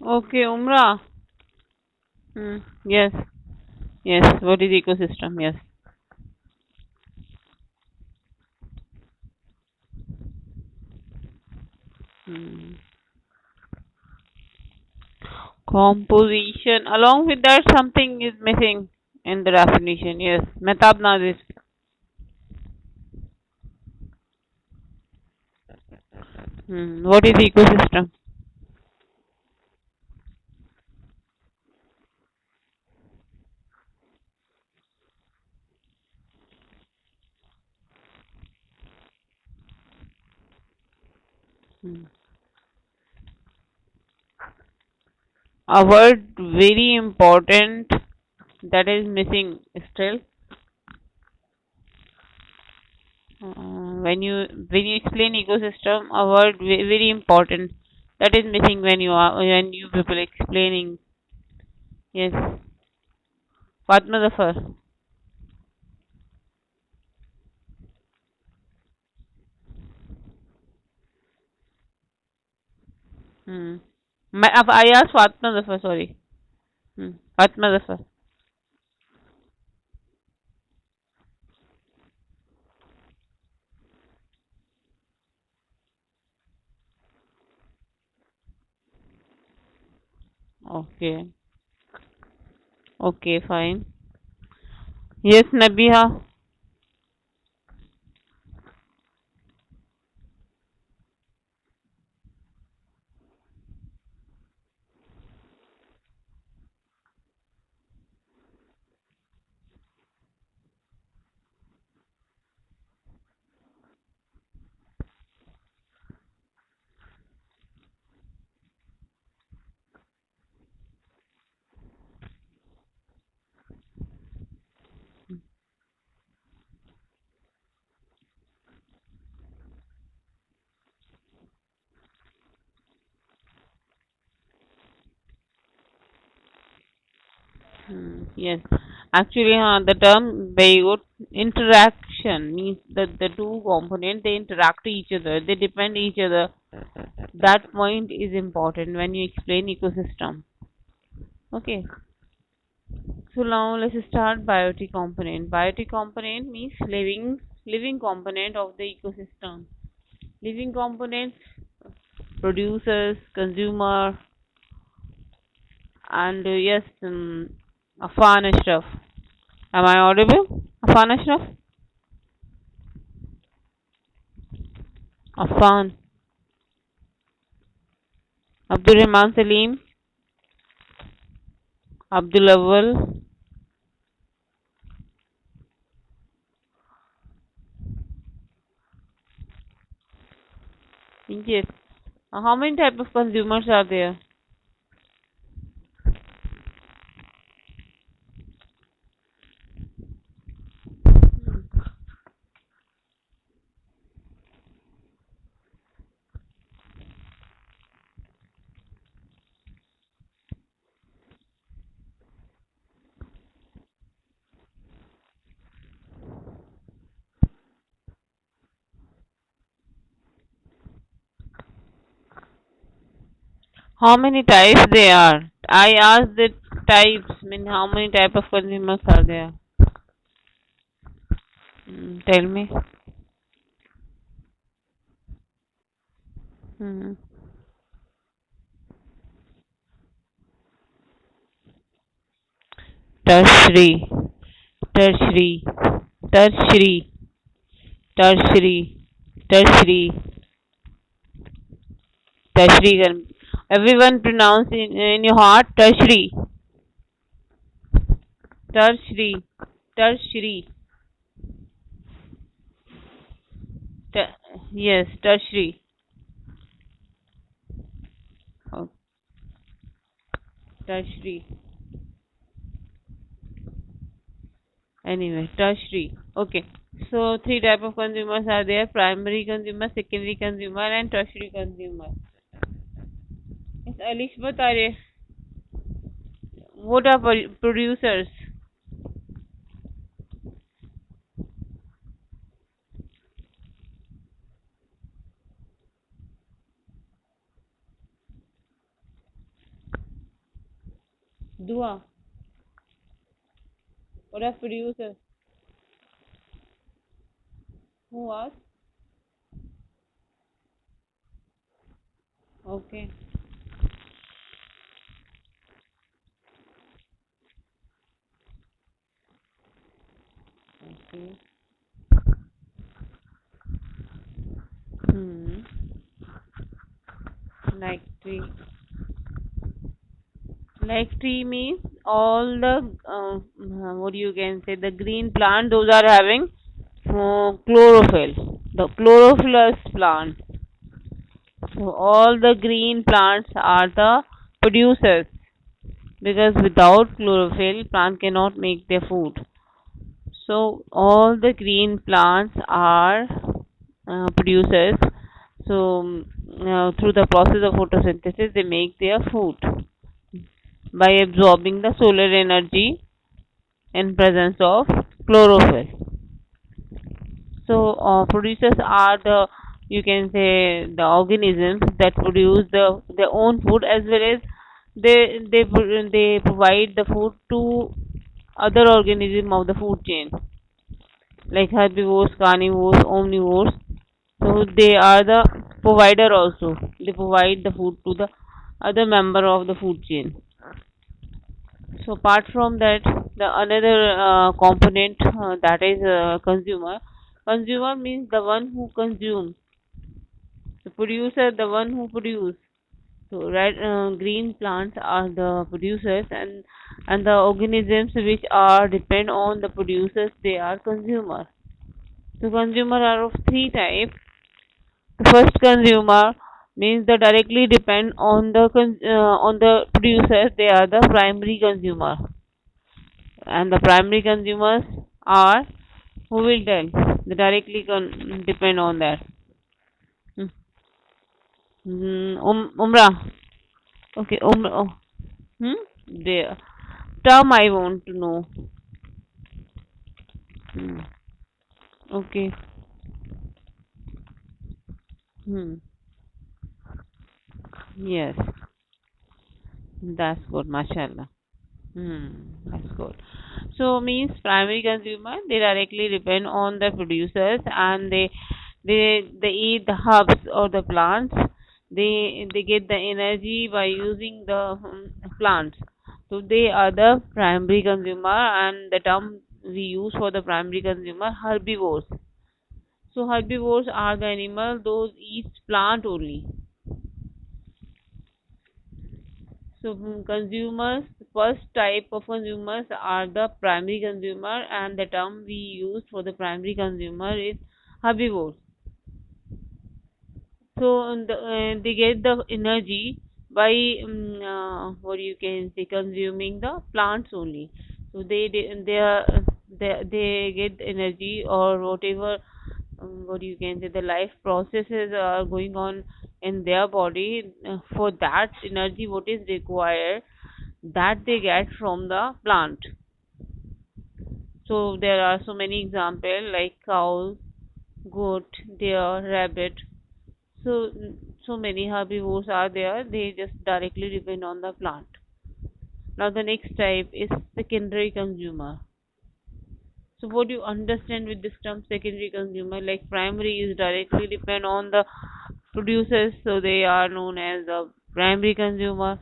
Okay, Umrah. Yes, yes. What is ecosystem? Yes. Hmm. Composition. Along with that, something is missing in the definition. Yes. Mehtab Nazir. What is ecosystem? Hmm. A word very important that is missing still. When you explain ecosystem, a word very important that is missing when you people explaining. Yes, Fatma Zafar. Hmm. I asked Fatma Zafar. Sorry. Fatma Zafar. Okay. Okay. Fine. Yes, Nabiha. Yes. Actually, the term Baygot interaction means that the two components they interact to each other. They depend each other. That point is important when you explain ecosystem. Okay. So now let's start biotic component. Biotic component means living component of the ecosystem. Living components, producers, consumer, and yes, Afan Ashraf. Am I audible? Afan Ashraf? Afan. Abdul Rahman Salim. Abdul Awal. Yes. How many type of consumers are there? How many types there are? I asked the types. Mean how many type of consumers are there? Tell me. Hmm. Tertiary, tertiary, tertiary, tertiary, tertiary, tertiary. Everyone pronounce in your heart tertiary, tertiary, tertiary. Ter- yes, tertiary. Oh, tertiary. Anyway, tertiary. Okay. So three type of consumers are there: primary consumer, secondary consumer, and tertiary consumer. Yes, Alish, बता रहे. What are producers? Dua. What a producer. Who was? Okay. Okay. Hmm. Like tree. Like tree means all the what you can say the green plant those are having chlorophyll. The chlorophyllous plant. So all the green plants are the producers because without chlorophyll plant cannot make their food. So all the green plants are producers. So through the process of photosynthesis they make their food by absorbing the solar energy in presence of chlorophyll. So producers are the you can say the organisms that produce their own food as well as they provide the food to other organism of the food chain like herbivores, carnivores, omnivores. So they are the provider also. They provide the food to the other member of the food chain. So apart from that, the another component that is consumer. Consumer means the one who consumes. The producer, the one who produce. So red, green plants are the producers, and the organisms which are depend on the producers, they are consumer. So consumer are of three types. The first consumer means the directly depend on the producers. They are the primary consumer, and the primary consumers are who will tell. They directly depend on that. Umrah. Okay, Umrah. Oh. Hmm. The term I want to know. Hmm. Okay. Hmm. Yes. That's good, mashallah. Hmm, that's good. So means primary consumer they directly depend on the producers and they eat the herbs or the plants. They get the energy by using the plants. So they are the primary consumer and the term we use for the primary consumer herbivores. So herbivores are the animal those eat plant only. So consumers, first type of consumers are the primary consumer, and the term we use for the primary consumer is herbivores. So they get the energy by what you can say consuming the plants only. So they get energy or whatever what you can say the life processes are going on in their body for that energy what is required that they get from the plant. So there are so many examples like cows, goat, deer, rabbit. So so many herbivores are there. They just directly depend on the plant. Now the next type is secondary consumer. So what do you understand with this term secondary consumer? Like primary is directly depend on the producers, so they are known as the primary consumer.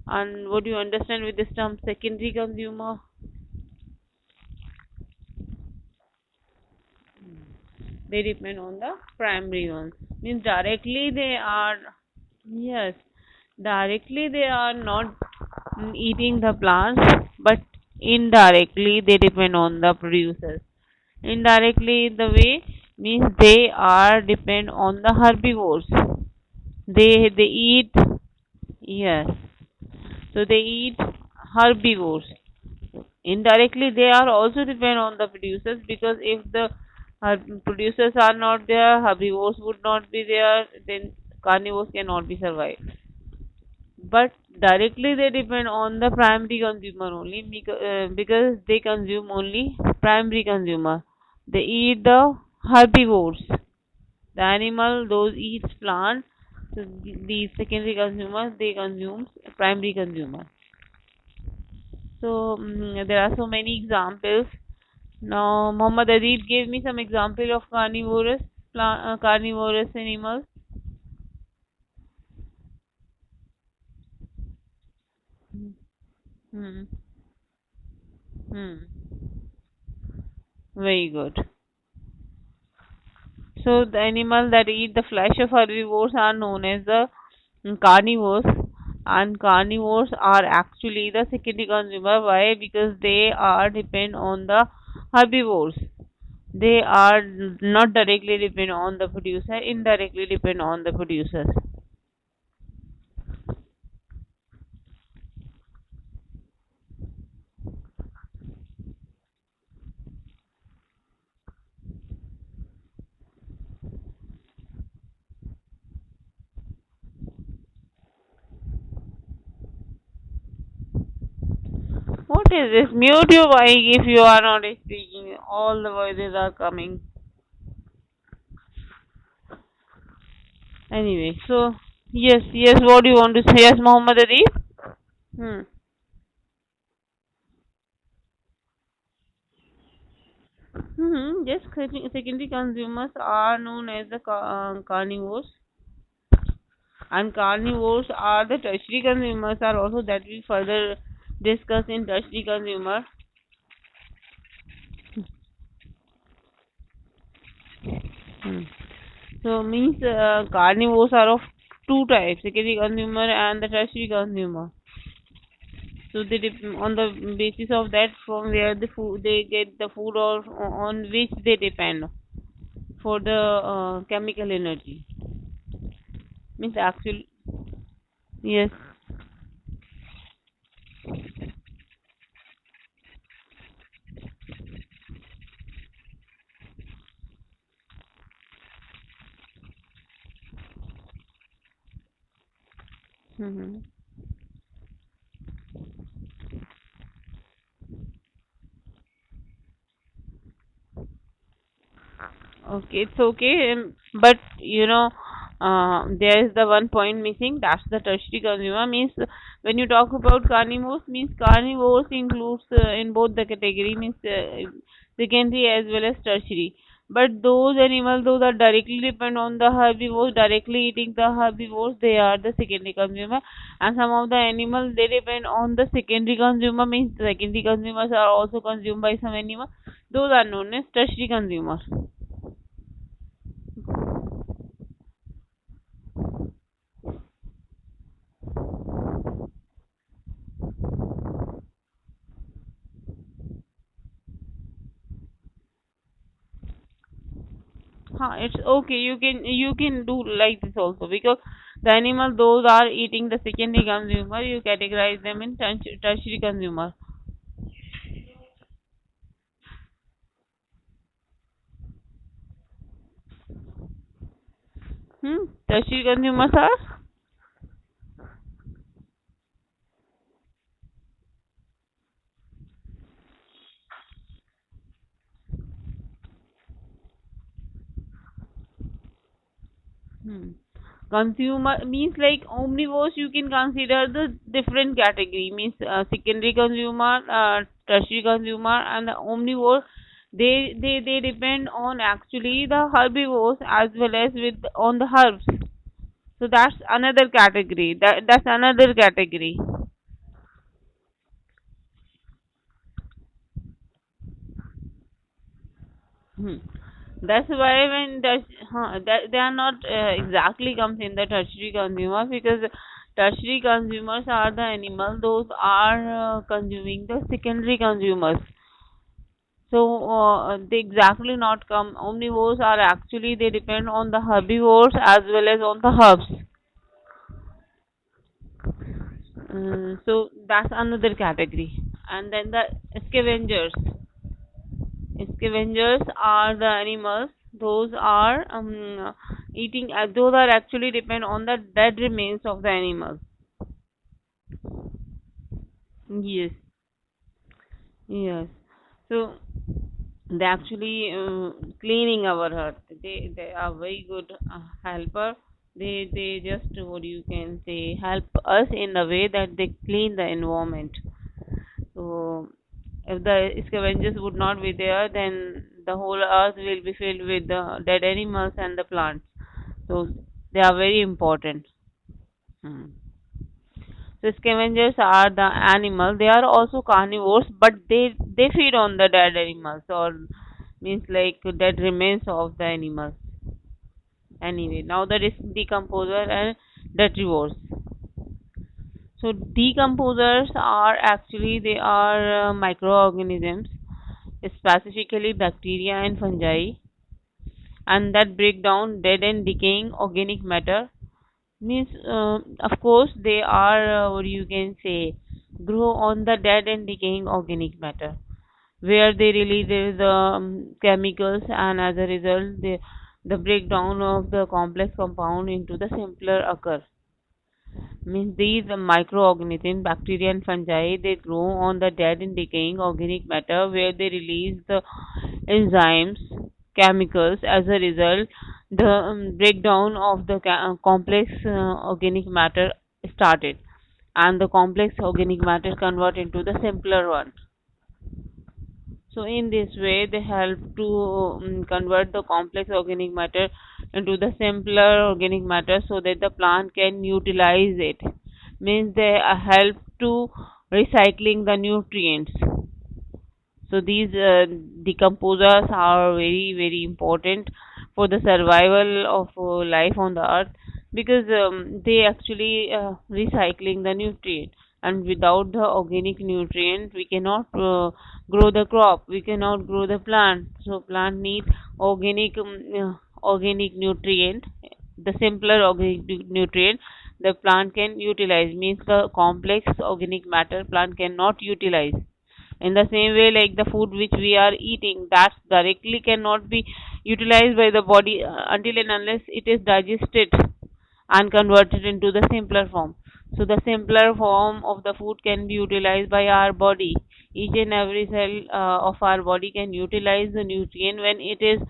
And what do you understand with this term secondary consumer? They depend on the primary ones. Means directly they are yes, directly they are not eating the plants, but indirectly they depend on the producers. Indirectly the way means they are depend on the herbivores. They eat yes. So they eat herbivores. Indirectly they are also depend on the producers because if the producers are not there, herbivores would not be there, then carnivores cannot be survived. But directly they depend on the primary consumer only because they consume only primary consumer. They eat the herbivores. The animal those eats plants. So these secondary consumers they consume primary consumer. So there are so many examples. Now, Muhammad Adib gave me some example of carnivorous animals. Hmm. Hmm. Very good. So the animal that eat the flesh of herbivores are known as the carnivores, and carnivores are actually the secondary consumer. Why? Because they are depend on the herbivores. They are not directly depend on the producer, indirectly depend on the producers. What is this? Mute your mic if you are not speaking. All the voices are coming. Anyway, so yes, yes. What do you want to say? Yes, Muhammad Ali. Hmm. Yes, secondary consumers are known as the carnivores, and carnivores are the tertiary consumers are also that we further discuss in tertiary consumer. Hmm. So means carnivores are of two types: secondary consumer and the tertiary consumer. So they on the basis of that, from where the food they get the food, or on which they depend for the chemical energy. Means actual, yes. Hmm. Okay, it's okay, but there is the one point missing. That's the tertiary consumer. Means when you talk about carnivores, means carnivores includes in both the category, means secondary as well as tertiary. But those animals, those are directly depend on the herbivores, directly eating the herbivores, they are the secondary consumer. And some of the animals they depend on the secondary consumer, means secondary consumers are also consumed by some animals. Those are known as tertiary consumers. It's okay. You can do like this also, because the animal those are eating the secondary consumer. You categorize them in tertiary consumer. Tertiary consumers are. Hmm. Consumer means like omnivores. You can consider the different category. Means secondary consumer, tertiary consumer, and the omnivore. They depend on actually the herbivores as well as with on the herbs. So that's another category. That's another category. Hmm. That's why when that they are not exactly comes in the tertiary consumer, because tertiary consumers are the animal those are consuming the secondary consumers. So they exactly not come. Omnivores are actually they depend on the herbivores as well as on the herbs. So that's another category. And then the scavengers. Scavengers are the animals. Those are eating. Those are actually depend on the dead remains of the animals. Yes, yes. So they actually cleaning our earth. They are very good helper. They just what you can say help us in the way that they clean the environment. So if the scavengers would not be there, then the whole earth will be filled with the dead animals and the plants. So they are very important. Hmm. So scavengers are the animal. They are also carnivores, but they feed on the dead animals or means like dead remains of the animals. Anyway, now the decomposer and detrivores. So decomposers are actually they are microorganisms, specifically bacteria and fungi, and that break down dead and decaying organic matter. Means, of course, they are what you can say grow on the dead and decaying organic matter, where they release the chemicals, and as a result, the breakdown of the complex compound into the simpler occur. Means these microorganisms, bacteria and fungi, they grow on the dead and decaying organic matter where they release the enzymes, chemicals. As a result, the breakdown of the complex organic matter started, and the complex organic matter convert into the simpler one. So in this way, they help to convert the complex organic matter into the simpler organic matter so that the plant can utilize it. Means they help to recycling the nutrients. So these decomposers are very very important for the survival of life on the earth because they actually recycling the nutrient, and without the organic nutrient we cannot grow the crop, we cannot grow the plant. So plant need organic organic nutrient, the simpler organic nutrient the plant can utilize, means the complex organic matter plant cannot utilize. In the same way, like the food which we are eating, that directly cannot be utilized by the body until and unless it is digested and converted into the simpler form. So the simpler form of the food can be utilized by our body. Each and every cell of our body can utilize the nutrient when it is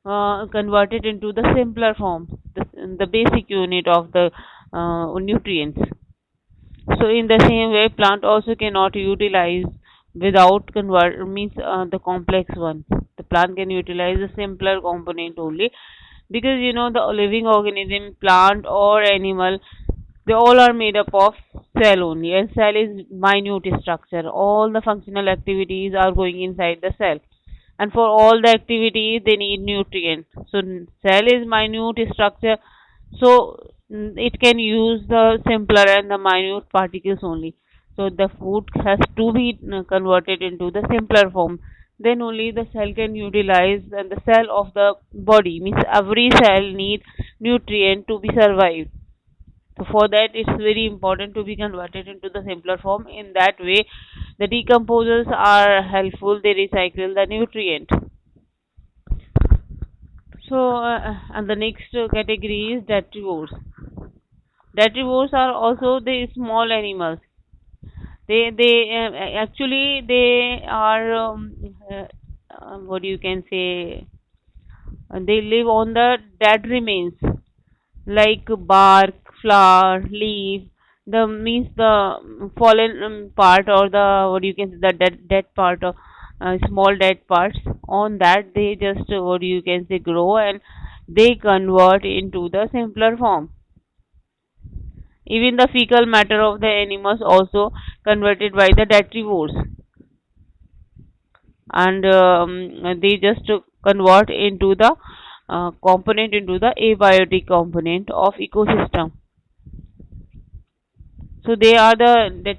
converted into the simpler form, the basic unit of the nutrients. So in the same way, plant also cannot utilize without convert means the complex one. The plant can utilize the simpler component only because the living organism, plant or animal, they all are made up of cell only, and cell is minute structure. All the functional activities are going inside the cell, and for all the activities they need nutrients. So cell is minute structure, so it can use the simpler and the minute particles only. So the food has to be converted into the simpler form, then only the cell can utilize, and the cell of the body means every cell needs nutrient to be survived. So for that, it's very important to be converted into the simpler form. In that way, the decomposers are helpful. They recycle the nutrient. So, and the next category is detrivores. Detrivores are also the small animals. They actually they are what you can say. They live on the dead remains like bark, flower, leaf. The means the fallen part, or the what you can say the dead part of small dead parts. On that they just what you can say grow, and they convert into the simpler form. Even the fecal matter of the animals also converted by the detrivores, and they just convert into the component into the abiotic component of ecosystem. So they are the